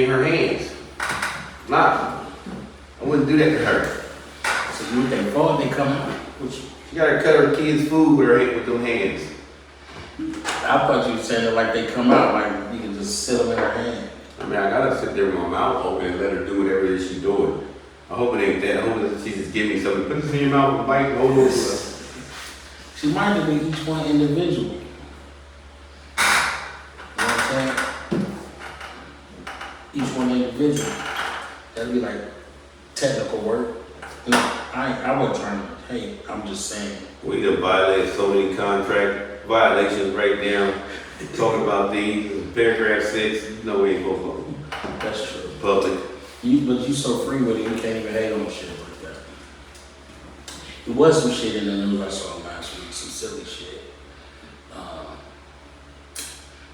in her hands. Nah, I wouldn't do that to her. So you think fall they come out? Which She gotta cut her kids' food with them hands. I thought you were saying it like they come out, like you can just sit them in her hand. I mean, I gotta sit there with my mouth open and let her do whatever it is she's doing. I hope it ain't that. I hope that she just give me something. Put this in your mouth and bite and hold over. She might be each one individual. You know what I'm saying? Each one individual. That'd be like technical work. No, I wasn't trying to hate. I'm just saying. We done violated so many contract violations right now. Talking about these, paragraph 6, no way for public. That's true. Public. But you so free with it, you can't even hate on shit like that. It was some shit in the news I saw last week, some silly shit.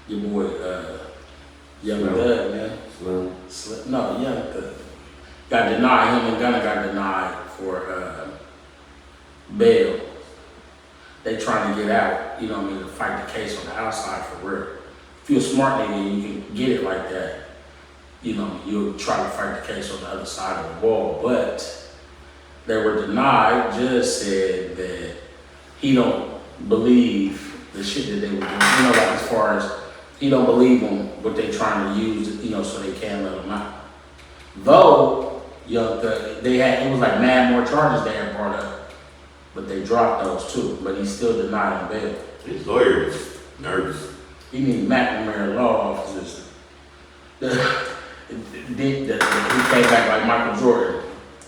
Your boy, Young Thug, man. No, Young Thug. Got denied, him and Gunna got denied for bail. They trying to get out, you know what I mean, to fight the case on the outside for real. If you're a smart nigga, you can get it like that. You know, you'll try to fight the case on the other side of the wall, but they were denied. Judge said that he don't believe the shit that they were doing, you know, like as far as he don't believe them, what they trying to use, you know, so they can let them out. Though, Young Thug, it was like mad more charges they had brought up, but they dropped those too, but he still denied him bail. His lawyer was nervous. He need McNamara law officers. He came back like Michael Jordan,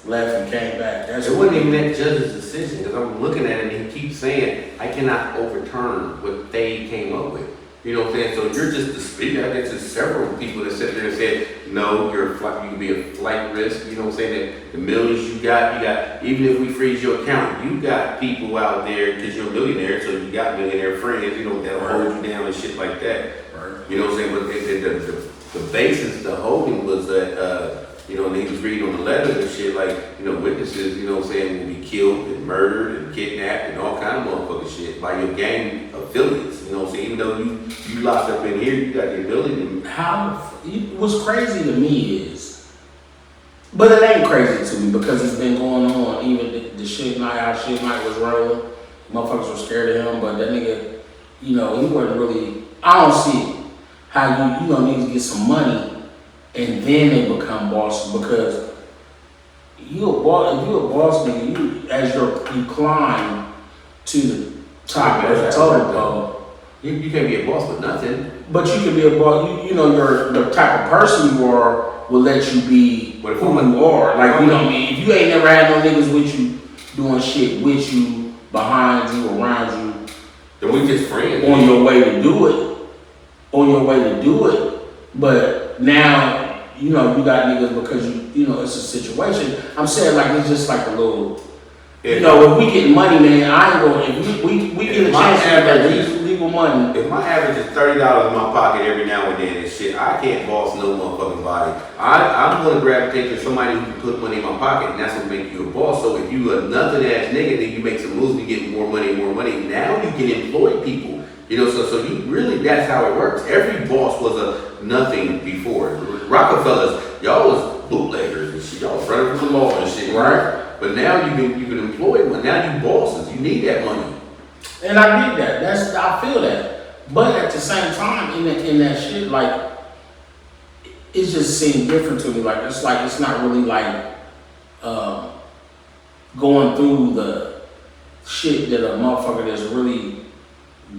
left and came back. It wasn't even that judge's decision, because I'm looking at it and he keeps saying, I cannot overturn what they came up with. You know what I'm saying? So you're just the speaker. I guess there's several people that sit there and said, no, you can be a flight risk. You know what I'm saying? That the millions you got, even if we freeze your account, you got people out there, because you're a millionaire, so you got millionaire friends, you know, that'll hold you down and shit like that. Right. You know what I'm saying? But the basis, the holding was that, you know, and he was reading on the letters and shit, like, you know, witnesses, you know what I'm saying, will be killed and murdered and kidnapped and all kind of motherfucking shit by your gang affiliates. You know what I'm saying? Even though you locked up in here, you got the ability to. What's crazy to me is, but it ain't crazy to me because it's been going on. Even the shit night, how shit night was rolling, motherfuckers were scared of him, but that nigga, you know, he wasn't really, I don't see how you know, niggas get some money and then they become bosses, because you a boss, if you a boss nigga, as you climb to the top of the totem pole. You can't be a boss with nothing. But you can be a boss. You know, the type of person you are will let you be who you are. Like, you know what I mean? If you ain't never had no niggas with you doing shit with you, behind you, around you, then we just friends. On your way to do it. But now, you know, you got niggas because you know, it's a situation. I'm saying, like, it's just like a little. You know, if we get money, man, I ain't going. If we get a chance to get legal money. If my average is $30 in my pocket every now and then and shit, I can't boss no motherfucking body. I'm gonna gravitate to somebody who can put money in my pocket, and that's what make you a boss. So if you a nothing ass nigga, then you make some moves to get more money. Now you can employ people. You know, so you really, that's how it works. Every boss was a nothing before. Rockefellers, y'all was bootleggers and shit. Y'all was running from the law and shit, right? But now you can employ one. Now you bosses. You need that money. And I need that. I feel that. But at the same time, in that shit, like, it just seemed different to me. Like it's not really like going through the shit that a motherfucker that's really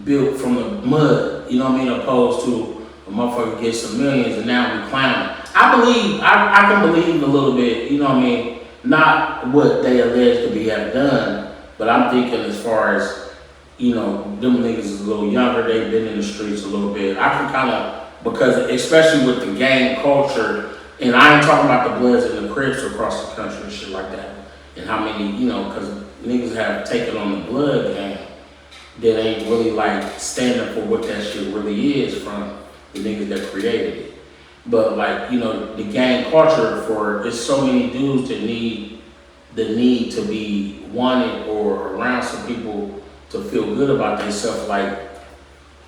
built from the mud, you know what I mean, opposed to a motherfucker gets some millions and now we clowning. I can believe a little bit, you know what I mean, not what they alleged to have done, but I'm thinking as far as, you know, them niggas is a little younger, they've been in the streets a little bit. I can kind of, because especially with the gang culture, and I ain't talking about the Bloods and the Crips across the country and shit like that, and how many, you know, because niggas have taken on the Blood gang that ain't really like standing for what that shit really is from the niggas that created it. But like, you know, the gang culture there's so many dudes that need to be wanted or around some people to feel good about themselves. Like,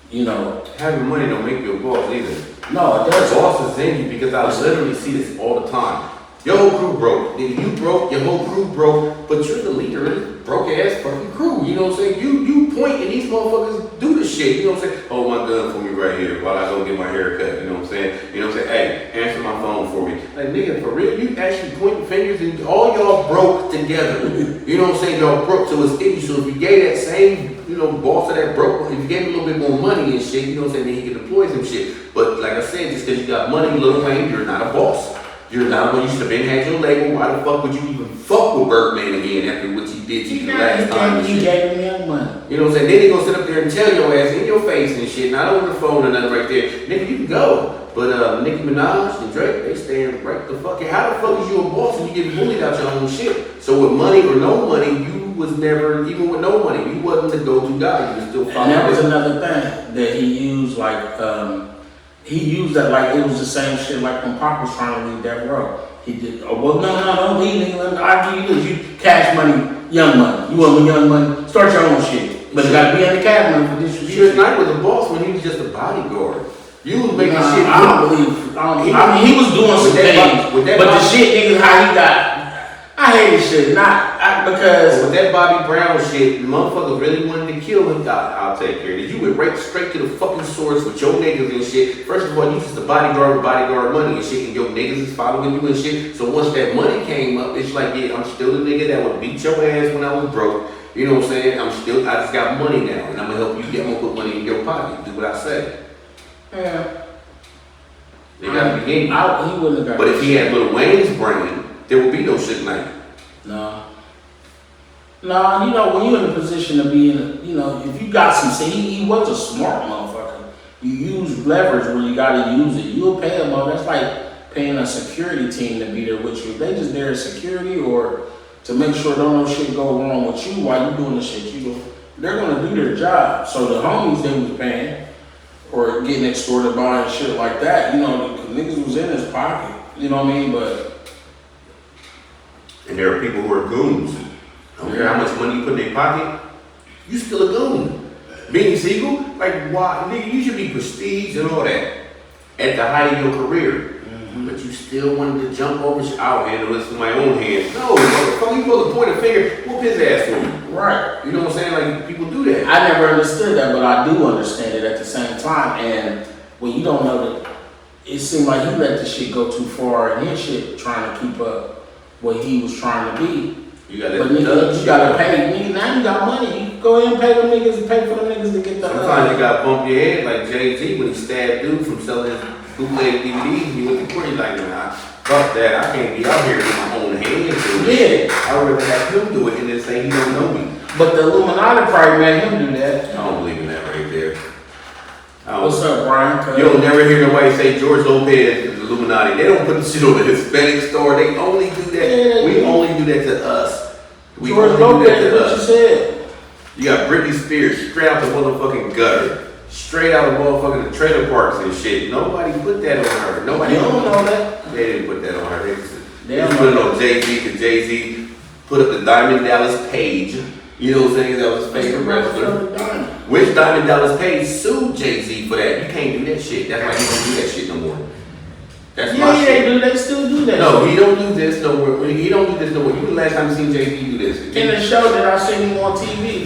you know, having money don't make you a boss either. No, it does. Boss is in you because I literally see this all the time. Your whole crew broke. Nigga, you broke, your whole crew broke, but you're the leader of this broke ass fucking crew. You know what I'm saying? You point and these motherfuckers do the shit. You know what I'm saying? Hold my gun for me right here while I go get my hair cut. You know what I'm saying? You know what I'm saying? Hey, answer my phone for me. Like, nigga, for real, you actually pointing fingers and all y'all broke together. You know what I'm saying? Y'all broke, so it's in you. So if you gave that same, you know, boss of that broke, if you gave him a little bit more money and shit, you know what I'm saying? Then he can deploy some shit. But like I said, just because you got money, Lil Wayne, you're not a boss. You're not when you should have been had your label. Why the fuck would you even fuck with Birdman again after what he did to you the last time? He gave him young money. You know what I'm saying? Then he gonna sit up there and tell your ass in your face and shit, not over the phone or nothing right there. Nigga, you can go. But Nicki Minaj and Drake, they stand right the fuck. How the fuck is you a boss and you get bullied out your own shit? So with money or no money, you was never, even with no money, you wasn't the go-to guy. You was still following. And that was another thing that he used, like, he used that like it was the same shit like when Pop was trying to leave Death Row. He did, oh, well, no, don't leave, nigga. I'll give you this. You cash money, young money. You want young money, start your own shit. But it got to be on the cash money for distribution. Knight was a boss when he was just a bodyguard. You was making shit. I don't believe. I mean, he was doing some things. But the shit, nigga, how he got. I hate this shit. Because. With that Bobby Brown shit, motherfucker really wanted to kill him. I'll take care of it. You went right straight to the fucking source with your niggas and shit. First of all, you just a bodyguard with bodyguard money and shit, and your niggas is following you and shit. So once that money came up, it's like, yeah, I'm still the nigga that would beat your ass when I was broke. You know what I'm saying? I just got money now, and I'm gonna help you get. I'm gonna put money in your pocket. Do what I say. Yeah. They gotta begin. He wouldn't have got. But if he had Lil Wayne's brain, there would be no Suge Knight. No, you know, when you're in a position to be in, you know, if you got some, he was a smart motherfucker. You use leverage where you gotta use it. You'll pay them all. That's like paying a security team to be there with you. They just there as security or to make sure don't no shit go wrong with you while you doing the shit you do. They're gonna do their job. So the homies they was paying or getting extorted by and shit like that, you know, the niggas was in his pocket. You know what I mean? But and there are people who are goons. I don't care how much money you put in their pocket, you still a goon. Beanie Siegel, like why, nigga, you should be prestige and all that at the height of your career. Mm-hmm. But you still wanted to jump over, I'll handle this with my own hands. No, motherfucker, you supposed to point a finger, whoop his ass for me. Right. You know what I'm saying? Like people do that. I never understood that, but I do understand it at the same time. And when you don't know that, it seemed like he let the shit go too far and his shit trying to keep up what he was trying to be. You gotta pay. Nigga, now you got money. You go ahead and pay them niggas and pay for them niggas to get the. Sometimes you gotta bump your head like Jay-Z when he stabbed dude from selling his bootleg DVDs. He went to court. He's like, nah, fuck that. I can't be out here with my own hands. Yeah. I'd rather have him do it and then say he don't know me. But the Illuminati probably made him do that. I don't believe in that right there. What's up, Brian? You'll never hear nobody say George Lopez is Illuminati. They don't put the shit on the Hispanic store. They only do that. Yeah, we only do that to us. George Lopez, what you said. You got Britney Spears straight out the motherfucking gutter. Straight out of motherfucking trailer parks and shit. Nobody put that on her. Nobody. You don't know that? They didn't put that on her. They just put it on Jay-Z because Jay-Z put up the Diamond Dallas Page. You know what I'm saying? That was his favorite wrestler. Which Diamond Dallas Page sued Jay-Z for that. You can't do that shit. That's why he don't do that shit no more. That's my shit. They do. They still do that. No, he don't do this no more. He don't do this no more. You the last time you seen Jay-Z do this? In the show that I seen him on TV,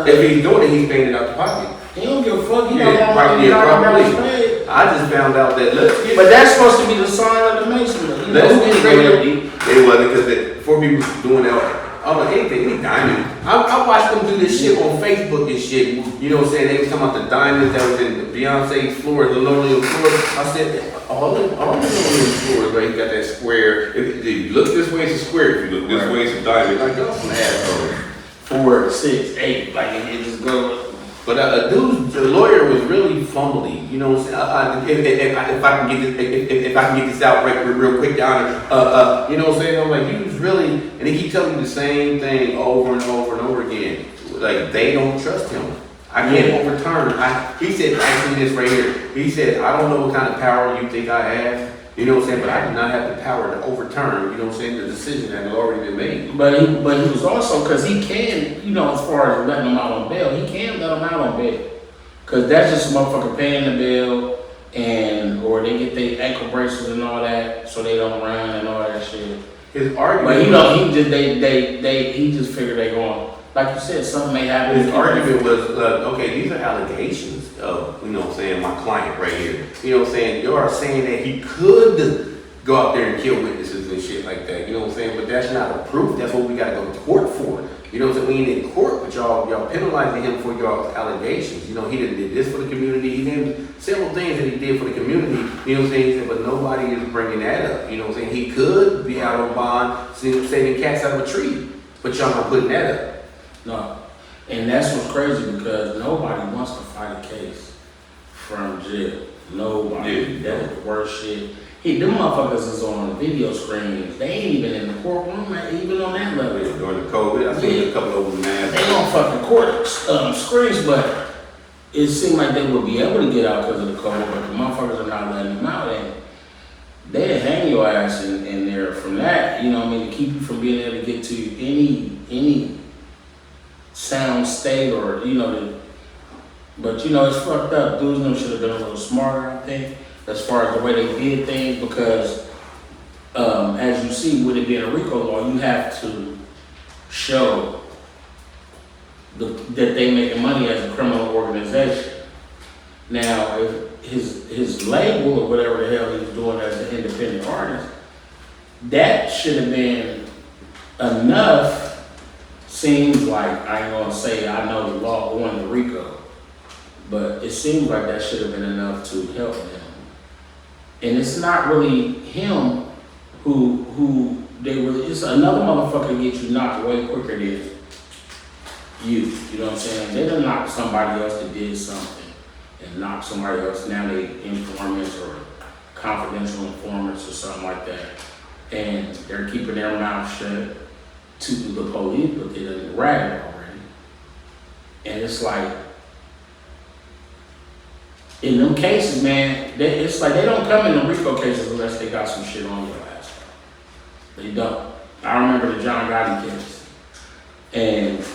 if he's doing it, he's paying it out the pocket. He don't give a fuck. He Yeah, don't probably. want I just found out that but that's supposed to be the sign of the Masonry. Let's get straight. It wasn't because before people was doing that. Oh, any diamond. I watched them do this shit on Facebook and shit. You know what I'm saying? They was talking about the diamonds that was in Beyonce's floor, the linoleum floor. I said, all the linoleum floors, right? You got that square. If you look this way, it's a square. If you look this way, it's a diamond. Like, y'all some assholes. 4, 6, 8. Like, it just goes. But the lawyer was really fumbly. You know what I'm saying? If I can get this out real quick down, you know what I'm saying? I'm like, he was really, and he keep telling me the same thing over and over and over again. Like they don't trust him. I can't overturn. He said actually this right here. He said, I don't know what kind of power you think I have. You know what I'm saying? But I do not have the power to overturn, you know what I'm saying, the decision that has already been made. But he was also, because he can, you know, as far as letting him out on bail, he can let him out on bail. Because that's just a motherfucker paying the bill, or they get their ankle braces and all that, so they don't run and all that shit. His argument, but you know, he just figured they going. Like you said, something may happen. His argument was, okay, these are allegations of, you know what I'm saying, my client right here. You know what I'm saying? You are saying that he could go out there and kill witnesses and shit like that. You know what I'm saying? But that's not a proof. That's what we gotta go to court for. You know what I'm saying? We ain't in court, but y'all penalizing him for y'all allegations. You know, he did this for the community. He named several things that he did for the community. You know what I'm saying? He said, but nobody is bringing that up. You know what I'm saying? He could be out on bond, saving cats out of a tree, but y'all not putting that up. No, and that's what's crazy because nobody wants to fight a case from jail. Nobody. Yeah. That's the worst shit. Them motherfuckers is on the video screens. They ain't even in the courtroom, even on that level. During the COVID, I seen a couple of them mad. They on fucking court screens, but it seemed like they would be able to get out because of the COVID, but the motherfuckers are not letting them out. And they hang your ass in there from that. You know what I mean? To keep you from being able to get to any sound state or, you know, but you know, it's fucked up. Dudes them should have been a little smarter, I think, as far as the way they did things, because as you see, with it being a RICO law, you have to show that they making money as a criminal organization. Now, if his label or whatever the hell he's doing as an independent artist, that should have been enough. Seems like, I ain't gonna say I know the law on the RICO, but it seems like that should have been enough to help him. And it's not really him who they really, it's another motherfucker get you knocked way quicker than you. You know what I'm saying? They done knock somebody else that did something and knock somebody else, now they informants or confidential informants or something like that. And they're keeping their mouth shut to the police, but they done ratted already. And it's like, in them cases, man, it's like they don't come in the RICO cases unless they got some shit on your ass. They don't. I remember the John Gotti case. And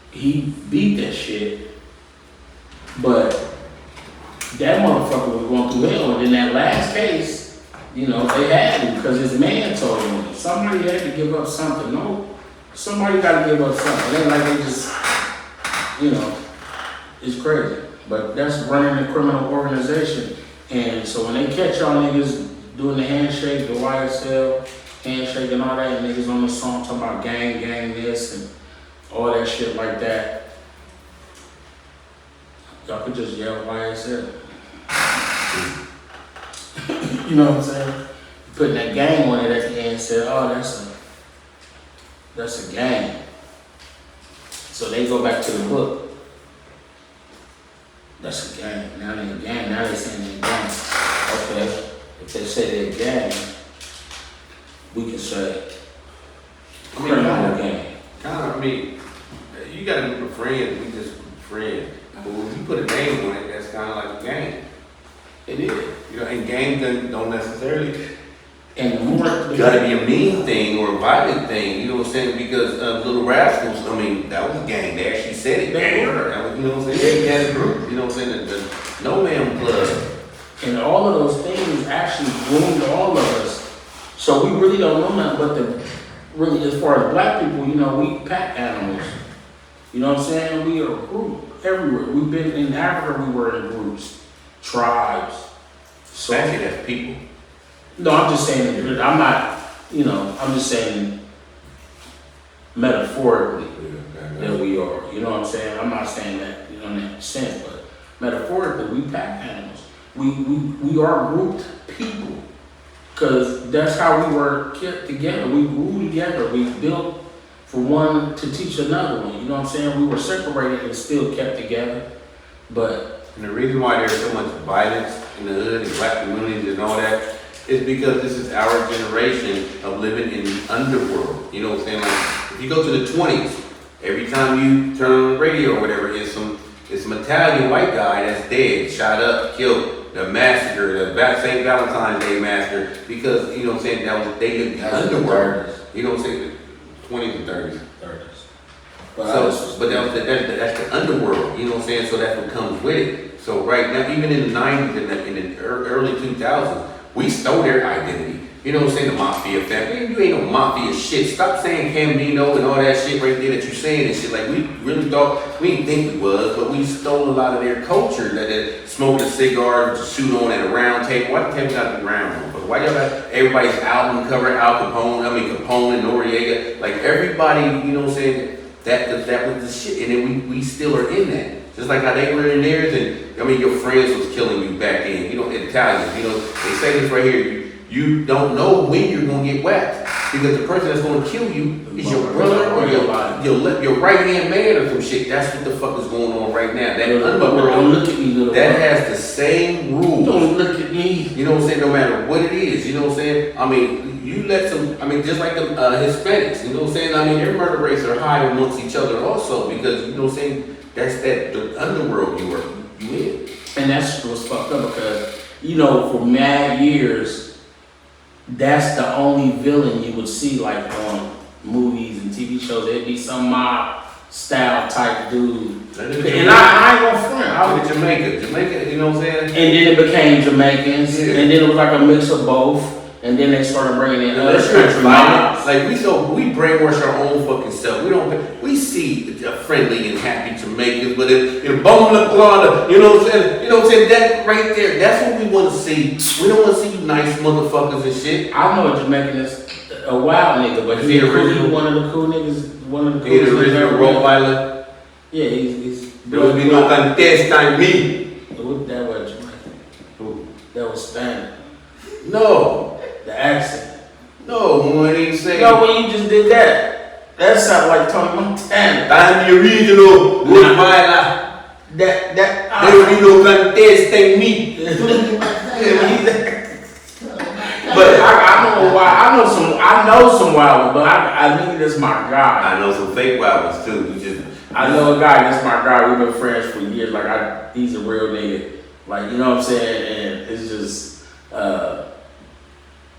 he beat that shit, but that motherfucker was going through hell. And in that last case, you know, they had him because his man told him somebody had to give up something. No, somebody got to give up something. It ain't like they just, you know, it's crazy. But that's running a criminal organization. And so when they catch y'all niggas doing the handshake, the YSL handshake and all that, and niggas on the song talking about gang this and all that shit like that, y'all could just yell YSL. You know what I'm saying? Putting that gang on it at the end and said, oh, that's a gang. So they go back to the book. That's a gang. Now they're a gang. Now they're saying they're a gang. Okay. If they say they're a gang, we can say criminal gang. I mean, you got a group of friends, we just friends. But when you put a name on it, that's kind of like a game. It is. You know, and games don't necessarily And gotta be a mean thing or a violent thing, you know what I'm saying? Because Little Rascals, I mean, that was a gang. They actually said it. They were. That was, you know what I'm saying? They had a group, you know what I'm saying? The No Man Club. And all of those things actually groomed all of us. So we really don't know nothing but really, as far as black people, you know, we pack animals. You know what I'm saying? We are a group everywhere. We've been in Africa, we were in groups, tribes. So Actually, that's people. no, I'm just saying, I'm not, you know, I'm just saying metaphorically that we are. You know what I'm saying? I'm not saying that, you know, in that sense, but metaphorically, we pack animals. We are grouped people. Because that's how we were kept together. We grew together. We built for one to teach another one. You know what I'm saying? We were separated and still kept together. But And the reason why there's so much violence in the hood and black communities and all that is because this is our generation of living in the underworld. You know what I'm saying? Like, if you go to the 20s, every time you turn on the radio or whatever, it's some Italian white guy that's dead, shot up, killed. The massacre, the St. Valentine's Day massacre, because, you know what I'm saying, they lived in the underworld. You know what I'm saying? 20s and 30s. But that's the underworld, you know what I'm saying? So that's what comes with it. So right now, even in the 90s and in the early 2000s, we stole their identity. You know what I'm saying? The mafia family. You ain't no mafia shit. Stop saying Cambino and all that shit right there that you saying and shit. Like, we really thought, we didn't think we was, but we stole a lot of their culture. That smoking a cigar, shoot on at a round table. Why the table got the round one? Why y'all got everybody's album cover Al Capone, Capone and Noriega? Like, everybody, you know what I'm saying? That was the shit. And then we still are in that. Just like how they were in theirs, and your friends was killing you back then. You know, Italians, they say this right here. You don't know when you're gonna get whacked because the person that's gonna kill you is your brother or your right hand man or some shit. That's what the fuck is going on right now. That underworld, don't look at me, little that has the same rules. Don't look at me. You know what I'm saying? No matter what it is, you know what I'm saying? You let some. Just like the Hispanics. You know what I'm saying? Their murder rates are high amongst each other also because you know what I'm saying. That's the underworld you in. And that's what's fucked up because for mad years. That's the only villain you would see like on movies and TV shows. It'd be some mob style type dude. And I ain't gonna front. I was Jamaica, you know what I'm saying? And then it became Jamaicans, and then it was like a mix of both. And then they started bringing in other country mobs. Like we brainwash our own fucking self. We see friendly and happy Jamaicans, but in bone the blood, you know what I'm saying? That right there, that's what we want to see. We don't want to see you nice motherfuckers and shit. I know a Jamaican is a wild nigga, but he's one of the cool niggas. One of the coolest. He's the original Rottweiler. Yeah, he's. There would be no contest on me. That was Jamaican. Who? That was Spanish. No. The accent. No, when he say. No, when you just did that. That sounded like Tony Montana. I'm the original Rottweiler. There will be no contest on me. But I don't know why. I know some wild ones, but I think that's my guy. I know some fake wild ones too. I know a guy that's my guy. We've been friends for years. Like he's a real nigga. Like you know what I'm saying? And it's just.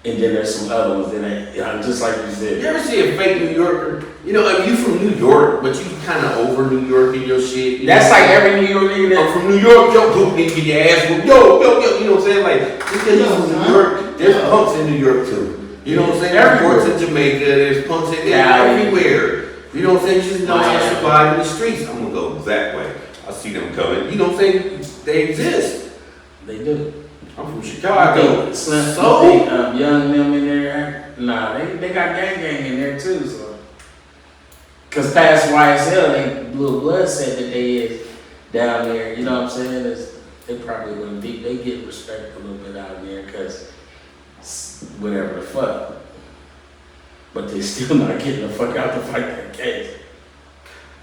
And then there's some other ones that ain't, just like you said. You ever see a fake New Yorker? You from New York, but you kind of over New York in your shit. That's like every New York nigga I'm from New York, yo, poop nigga, get your ass whooped. Yo, you know what I'm saying? Like, because you're from New York, there's punks in New York too. You know what I'm saying? There's punks in Jamaica, there's punks everywhere. You know what I'm saying? You just know how to survive in the streets. I'm gonna go that way. I see them coming. You know what I'm saying? They exist. They do. I'm from Chicago. Young them in there. Nah, they got gang in there too. So, cause past YSL, they Blue Blood said that they is down there. You know what I'm saying? They probably wouldn't be. They get respect a little bit out there, cause whatever the fuck. But they still not getting the fuck out to fight that case.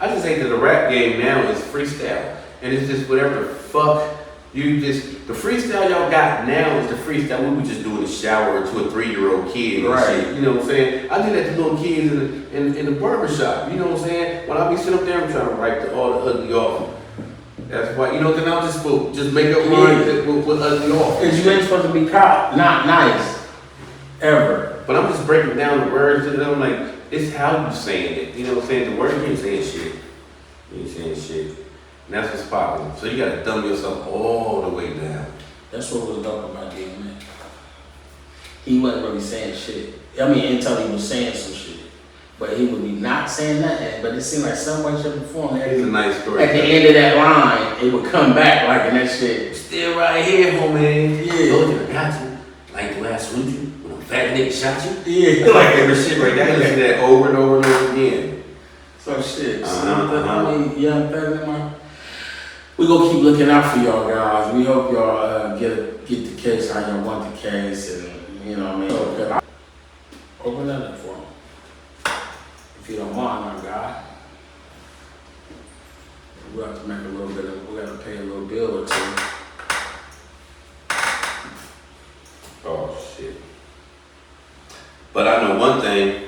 I just think that the rap game now is freestyle, and it's just whatever the fuck. The freestyle y'all got now is the freestyle we would just do in the shower to a 3-year-old kid and shit. You know what I'm saying? I do that to little kids in the barbershop. You know what I'm saying? When I be sitting up there, I'm trying to write all the ugly off. That's why, then I'll just make up lines with ugly off. Because you ain't supposed to be caught, not nice, ever. But I'm just breaking down the words and I'm like, it's how you saying it. You know what I'm saying? The word, you ain't saying shit. You ain't saying shit. And that's what's popping. So you gotta dumb yourself all the way down. That's what was dope about DMX. He wasn't really saying shit. Until he was saying some shit. But he would be not saying nothing. But it seemed like some way, shape, or form. It's a nice story. At the end of that line, it would come back like in that shit. Still right here, homie. Yeah. Told you I got you. Like the last winter when a fat nigga shot you. Yeah. Like every shit right there. You see that over and over and over again. So shit. Young thing, we gonna keep looking out for y'all guys. We hope y'all get the case how y'all want the case, and you know what I mean. So, open that up for them, if you don't mind, my guy. We have to make a little bit of. We got to pay a little bill or two. Oh shit! But I know one thing.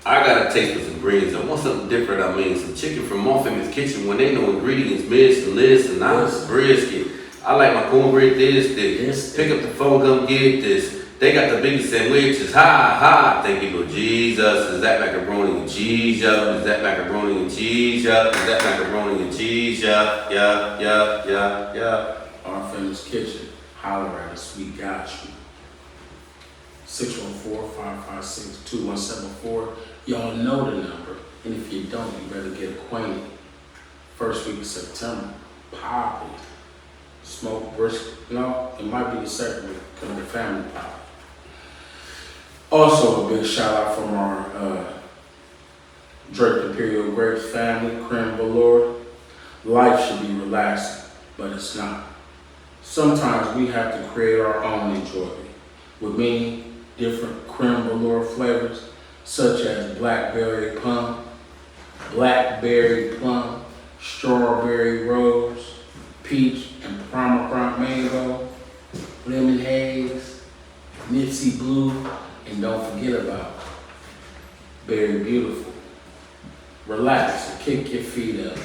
I got a taste for some greens. I want something different. Some chicken from Moffin's Kitchen when they know ingredients, this and not brisket. I like my cornbread this. Pick up the phone, come get this. They got the biggest sandwiches. Ha ha. Thank you, Lord Jesus. Is that macaroni and cheese? Yup. Is that macaroni and cheese? Yup. Is that macaroni and cheese? Yup. Yup. Yup. Yup. Yup. Our Famous Kitchen. Holler at us. We got you. 614-556-2174. Y'all know the number. And if you don't, you better get acquainted. First week of September. Poppy. Smoke brisk. No, it might be the second week because of the family pop. Also, a big shout out from our Drake Imperial Grapes family, Creme Velour. Life should be relaxing, but it's not. Sometimes we have to create our own enjoyment with many different Creme Velour flavors, such as blackberry plum, strawberry rose, peach and pomegranate mango, lemon haze, Nipsey blue, and don't forget about Berry Beautiful. Relax and kick your feet up.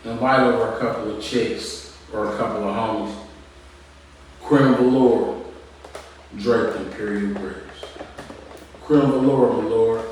Invite over a couple of chicks or a couple of homies. Creme Velour, Drake Imperial Grapes. Creme Velour,